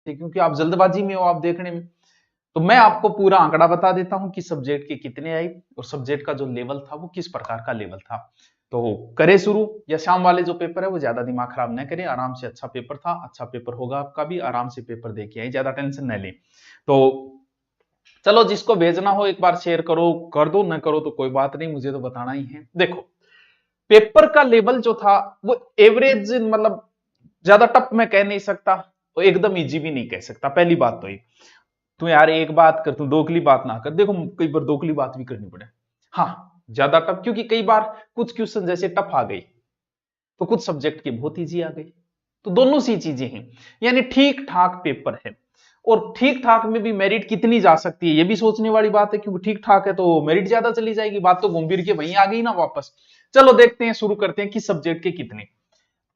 थे, क्योंकि आप जल्दबाजी में हो आप देखने में। तो मैं आपको पूरा आंकड़ा बता देता हूं कि सब्जेक्ट के कितने आई और सब्जेक्ट का जो लेवल था वो किस प्रकार का लेवल था। तो करे शुरू, या शाम वाले जो पेपर है वो ज्यादा दिमाग खराब न करें, आराम से, अच्छा पेपर था, अच्छा पेपर होगा आपका भी, आराम से पेपर दे के आए, ज्यादा टेंशन न लें। तो चलो, जिसको भेजना हो एक बार शेयर करो, कर दो, न करो तो कोई बात नहीं, मुझे तो बताना ही है। देखो, पेपर का लेवल जो था वो एवरेज, मतलब ज्यादा टफ मैं कह नहीं सकता, तो एकदम इजी भी नहीं कह सकता। पहली बात तो ये, तू यार एक बात कर, तू दोगली बात ना कर। देखो, कई बार दोगली बात भी करनी पड़े। हाँ, ज्यादा टफ, क्योंकि कई बार कुछ क्वेश्चन जैसे टफ आ गई तो कुछ सब्जेक्ट के बहुत इजी आ गई, तो दोनों सी चीजें हैं। यानी ठीक ठाक पेपर है, और ठीक ठाक में भी मेरिट कितनी जा सकती है ये भी सोचने वाली बात है, क्योंकि ठीक ठाक है तो मेरिट ज्यादा चली जाएगी। बात तो घूम फिर के वहीं आ गई ना वापस। चलो देखते हैं, शुरू करते हैं कि सब्जेक्ट के कितने।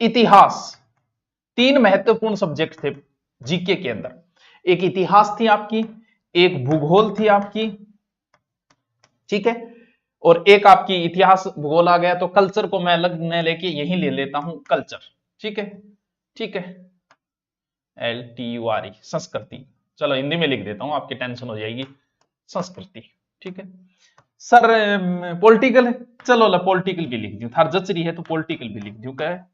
इतिहास, 3 महत्वपूर्ण सब्जेक्ट थे जीके के अंदर। एक इतिहास थी आपकी, एक भूगोल थी आपकी, ठीक है, और एक आपकी इतिहास भूगोल आ गया, तो कल्चर को मैं अलग में लेके यही ले लेता हूं, कल्चर। ठीक है, ठीक है, LTURE, संस्कृति। चलो हिंदी में लिख देता हूं, आपकी टेंशन हो जाएगी, संस्कृति। ठीक है सर, पॉलिटिकल है, चलो पॉलिटिकल भी लिख दूं, थार जच रही है तो पॉलिटिकल भी लिख दूं। क्या है,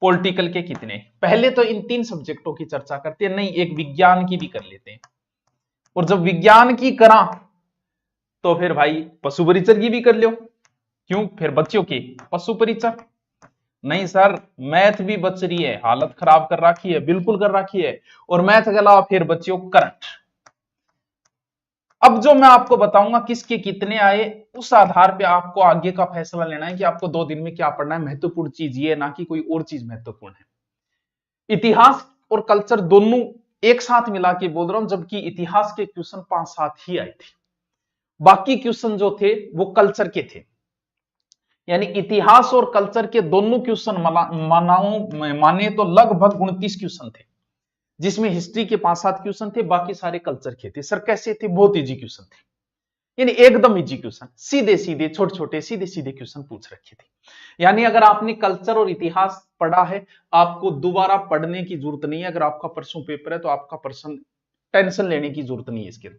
पॉलिटिकल के कितने। पहले तो इन 3 सब्जेक्टों की चर्चा करते हैं, नहीं एक विज्ञान की भी कर लेते हैं, और जब विज्ञान की करा तो फिर भाई पशु परिचर की भी कर लो। क्यों, फिर बच्चों की पशु परिचर। नहीं सर, मैथ भी बच रही है, हालत खराब कर रखी है, बिल्कुल कर रखी है, और मैथ के अलावा फिर बच्चों करंट। अब जो मैं आपको बताऊंगा किसके कितने आए, उस आधार पे आपको आगे का फैसला लेना है कि आपको 2 दिन में क्या पढ़ना है। महत्वपूर्ण चीज ये है, ना कि कोई और चीज महत्वपूर्ण है। इतिहास और कल्चर दोनों एक साथ मिला के बोल रहा हूं, जबकि इतिहास के क्वेश्चन 5-7 ही आए थे, बाकी क्वेश्चन जो थे वो कल्चर के थे। यानी इतिहास और कल्चर के दोनों क्वेश्चन माने तो लगभग 29 क्वेश्चन थे, जिसमें हिस्ट्री के 5-7 क्वेश्चन थे, बाकी सारे कल्चर के थे। सर कैसे थे, बहुत इजी क्वेश्चन थे, यानी एकदम इजी क्वेश्चन, सीधे सीधे छोटे छोटे सीधे सीधे क्वेश्चन पूछ रखे थे। यानी अगर आपने कल्चर और इतिहास पढ़ा है, आपको दोबारा पढ़ने की जरूरत नहीं है। अगर आपका परसों पेपर है तो आपका पर्सन टेंशन लेने की जरूरत नहीं है इसके,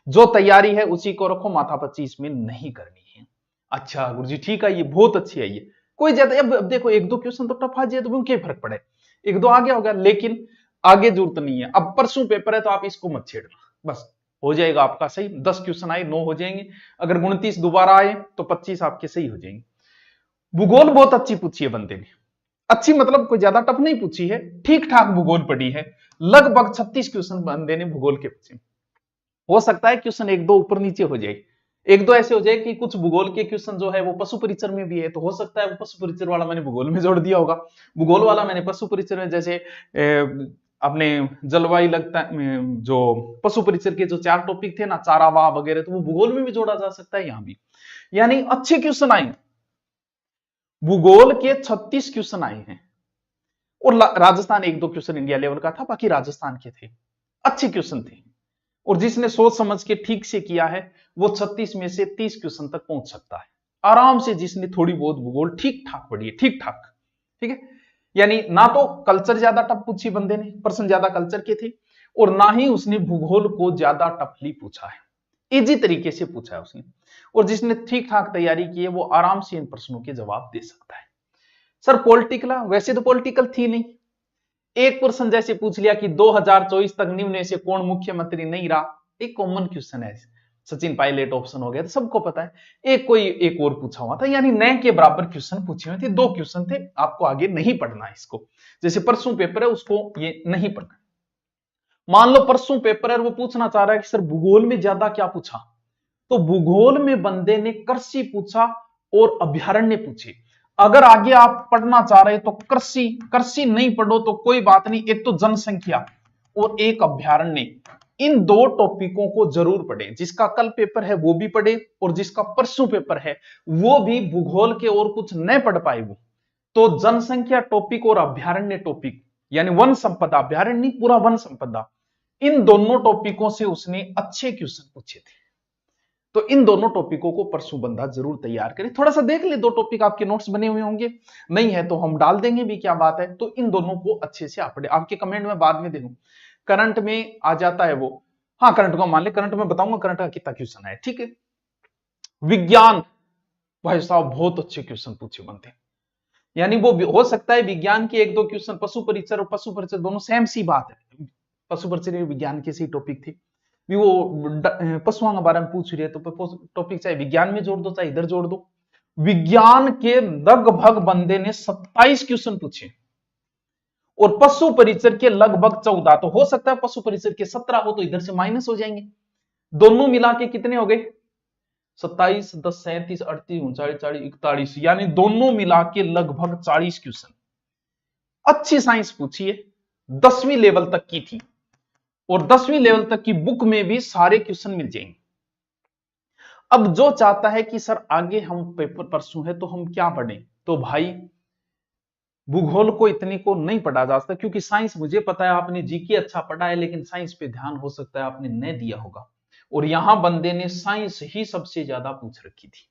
जो तैयारी है उसी को रखो, माथापच्ची इसमें नहीं करनी है। अच्छा गुरुजी ठीक है, ये बहुत अच्छी है, ये कोई ज्यादा, अब देखो 1-2 क्वेश्चन तो टफ आ जाए तो क्या फर्क पड़े, 1-2 आगे हो गया, लेकिन आगे जरूरत नहीं है। अब परसों पेपर है तो आप इसको मत छेड़ना, बस हो जाएगा आपका सही। 10 क्वेश्चन आए 9 हो जाएंगे, अगर 29 दोबारा आए तो 25 आपके सही हो जाएंगे। भूगोल बहुत अच्छी पूछी है बंदे ने, अच्छी मतलब कोई ज्यादा टफ नहीं पूछी है, ठीक ठाक भूगोल पढ़ी है। लगभग 36 क्वेश्चन बंदे ने भूगोल के पूछे। हो सकता है क्वेश्चन 1-2 ऊपर नीचे हो जाए, 1-2 ऐसे हो जाए कि कुछ भूगोल के क्वेश्चन जो है वो पशु परिचर में भी है, तो हो सकता है वो पशु परिचर वाला मैंने भूगोल में जोड़ दिया होगा, भूगोल वाला मैंने पशु परिचर में। जैसे अपने जलवायु लगता है, जो पशु परिचर के जो 4 टॉपिक थे ना, चारावाह वगैरह, तो वो भूगोल में भी जोड़ा जा सकता है, यहां भी। यानी अच्छे क्वेश्चन आए, भूगोल के 36 क्वेश्चन आए हैं, और राजस्थान 1-2 क्वेश्चन इंडिया लेवल का था, बाकी राजस्थान के थे, अच्छे क्वेश्चन थे। और जिसने सोच समझ के ठीक से किया है वो 36 में से 30 क्वेश्चन तक पहुंच सकता है आराम से, जिसने थोड़ी बहुत भूगोल ठीक ठाक पढ़ी है, ठीक ठाक। ठीक है, यानी ना तो कल्चर ज्यादा टफ पूछी बंदे ने, प्रश्न ज्यादा कल्चर के थे, और ना ही उसने भूगोल को ज्यादा टफली पूछा है, इजी तरीके से पूछा है उसने। और जिसने ठीक ठाक तैयारी की है वो आराम से इन प्रश्नों के जवाब दे सकता है। सर पॉलिटिकल, वैसे तो पॉलिटिकल थी नहीं, एक प्रश्न जैसे पूछ लिया कि 2024 तक निम्न में से कौन मुख्यमंत्री नहीं रहा, एक कॉमन क्वेश्चन है, सचिन पायलट ऑप्शन हो गया, तो सबको पता है। एक और पूछा हुआ था, यानी नए के बराबर क्वेश्चन पूछे हुए थे, 2 क्वेश्चन थे, आपको आगे नहीं पढ़ना है इसको। जैसे परसों पेपर है उसको ये नहीं पढ़ना। मान लो परसों पेपर है, वो पूछना चाह रहा है कि सर भूगोल में ज्यादा क्या पूछा, तो भूगोल में बंदे ने कृषि पूछा और अभ्यारण्य पूछे। अगर आगे आप पढ़ना चाह रहे तो कृषि कृषि नहीं पढ़ो तो कोई बात नहीं, एक तो जनसंख्या और एक अभ्यारण्य, इन 2 टॉपिकों को जरूर पढ़ें। जिसका कल पेपर है वो भी पढ़े, और जिसका परसों पेपर है वो भी भूगोल के और कुछ नहीं पढ़ पाए वो तो जनसंख्या टॉपिक और अभ्यारण्य टॉपिक, यानी वन संपदा, अभ्यारण्य पूरा वन संपदा, इन दोनों टॉपिकों से उसने अच्छे क्वेश्चन पूछे थे। तो इन दोनों टॉपिकों को परसों बंदा जरूर तैयार करें, थोड़ा सा देख ले, 2 टॉपिक आपके नोट्स बने हुए होंगे, नहीं है तो हम डाल देंगे भी, क्या बात है। तो इन दोनों को अच्छे से आप पढ़े, आपके कमेंट में बाद में देखूं करंट में आ जाता है वो, हाँ करंट को मान ले, करंट में बताऊंगा करंट का कितना क्वेश्चन है, ठीक है। विज्ञान, भाई साहब बहुत अच्छे क्वेश्चन पूछे बनते हैं, यानी वो हो सकता है विज्ञान के एक दो क्वेश्चन, पशु परिचर और पशु परिचर दोनों सेम सी बात है, पशु परिचर विज्ञान के सी टॉपिक थी, भी वो पशुओं के बारे में पूछ रही है तो टॉपिक चाहे विज्ञान में जोड़ दो चाहे इधर जोड़ दो। विज्ञान के लगभग बंदे ने 27 क्वेश्चन पूछे और पशु परिचर के लगभग 14, तो हो सकता है पशु परिचर के 17 हो तो इधर से माइनस हो जाएंगे, दोनों मिला के कितने हो गए 27, 10, 37, 38, 39, 40, 41, यानी दोनों मिला के लगभग 40 क्वेश्चन। अच्छी साइंस पूछी है, 10वीं लेवल तक की थी और 10वीं लेवल तक की बुक में भी सारे क्वेश्चन मिल जाएंगे। अब जो चाहता है कि सर आगे हम पेपर परसों है तो हम क्या पढ़ें, तो भाई भूगोल को इतने को नहीं पढ़ा जा सकता, क्योंकि साइंस मुझे पता है आपने जीके अच्छा पढ़ा है, लेकिन साइंस पे ध्यान हो सकता है आपने नहीं दिया होगा, और यहां बंदे ने साइंस ही सबसे ज्यादा पूछ रखी थी।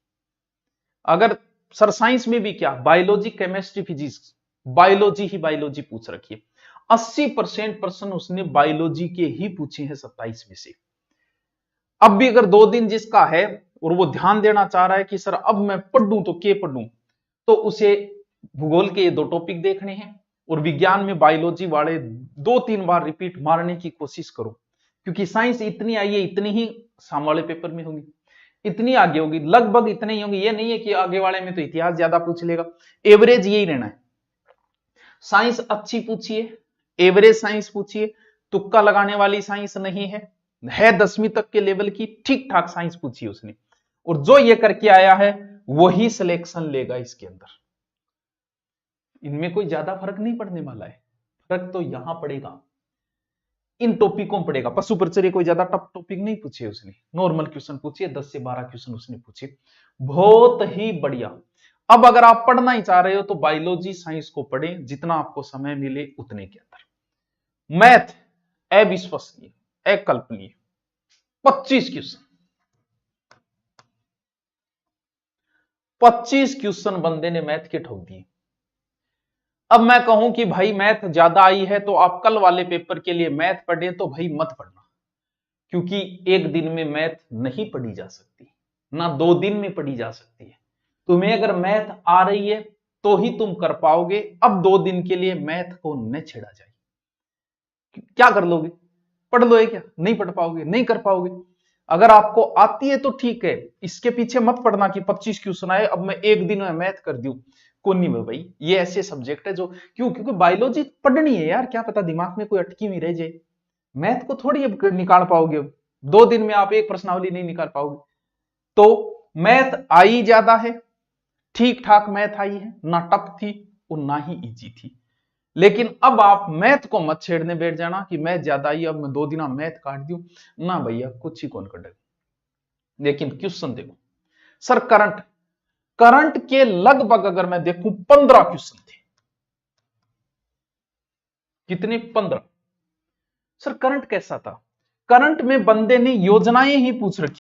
अगर सर साइंस में भी क्या, बायोलॉजी, केमिस्ट्री, फिजिक्स, बायोलॉजी ही बायोलॉजी पूछ रखी है, 80% प्रश्न उसने बायोलॉजी के ही पूछे हैं 27 में से। अब भी अगर 2 दिन जिसका है और वो ध्यान देना चाह रहा है कि सर अब मैं पढ़ूं तो क्या पढ़ूं, तो उसे भूगोल के ये 2 टॉपिक देखने हैं और विज्ञान में बायोलॉजी वाले 2-3 बार रिपीट मारने की कोशिश करो, क्योंकि साइंस इतनी आई है इतनी ही सामने वाले पेपर में होगी, इतनी आगे होगी, लगभग इतने ही होंगे, ये नहीं है कि आगे वाले में तो इतिहास ज्यादा पूछ लेगा, एवरेज यही रहना है। साइंस अच्छी पूछिए, एवरेज साइंस पूछिए, तुक्का लगाने वाली साइंस नहीं है 10वीं तक के लेवल की ठीक ठाक साइंस पूछी उसने, और जो ये करके आया है वही सिलेक्शन लेगा इसके अंदर, इनमें कोई ज्यादा फर्क नहीं पड़ने वाला है, फर्क तो यहां पड़ेगा, इन टॉपिकों पड़ेगा। पशु परिचर्या कोई ज्यादा टफ टॉपिक नहीं पूछे उसने, नॉर्मल क्वेश्चन पूछे, 10 से 12 क्वेश्चन उसने पूछे, बहुत ही बढ़िया। अब अगर आप पढ़ना ही चाह रहे हो तो बायोलॉजी साइंस को पढ़ें जितना आपको समय मिले उतने के अंदर। मैथ अविश्वसनीय, अकल्पनीय, 25 क्वेश्चन, 25 क्वेश्चन बंदे ने मैथ के ठोक दिए। अब मैं कहूं कि भाई मैथ ज्यादा आई है तो आप कल वाले पेपर के लिए मैथ पढ़ें, तो भाई मत पढ़ना, क्योंकि एक दिन में मैथ नहीं पढ़ी जा सकती, ना 2 दिन में पढ़ी जा सकती है। तुम्हें अगर मैथ आ रही है तो ही तुम कर पाओगे, अब 2 दिन के लिए मैथ को न छेड़ा जाए, क्या कर लोगे, पढ़ लोगे क्या, नहीं पढ़ पाओगे, नहीं कर पाओगे। अगर आपको आती है तो ठीक है, इसके पीछे मत पढ़ना कि 25 क्वेश्चन आए अब मैं एक दिन में मैथ कर दूं, कोनी में भाई ये ऐसे सब्जेक्ट है जो, क्योंकि बायोलॉजी पढ़नी है यार, क्या पता दिमाग में कोई अटकी हुई रह जाए, मैथ को थोड़ी अब निकाल पाओगे, 2 दिन में आप एक प्रश्नावली नहीं निकाल पाओगे। तो मैथ आई ज्यादा है, ठीक ठाक मैथ आई है, ना टफ थी और ना ही इजी थी, लेकिन अब आप मैथ को मत छेड़ने बैठ जाना कि मैथ ज्यादा आई अब मैं 2 दिन मैथ काट दूं, ना भैया कुछ ही कौन कर। लेकिन क्वेश्चन देखो सर, करंट, करंट के लगभग अगर मैं देखूं 15 क्वेश्चन थे, कितने, 15। सर करंट कैसा था, करंट में बंदे ने योजनाएं ही पूछ रखी।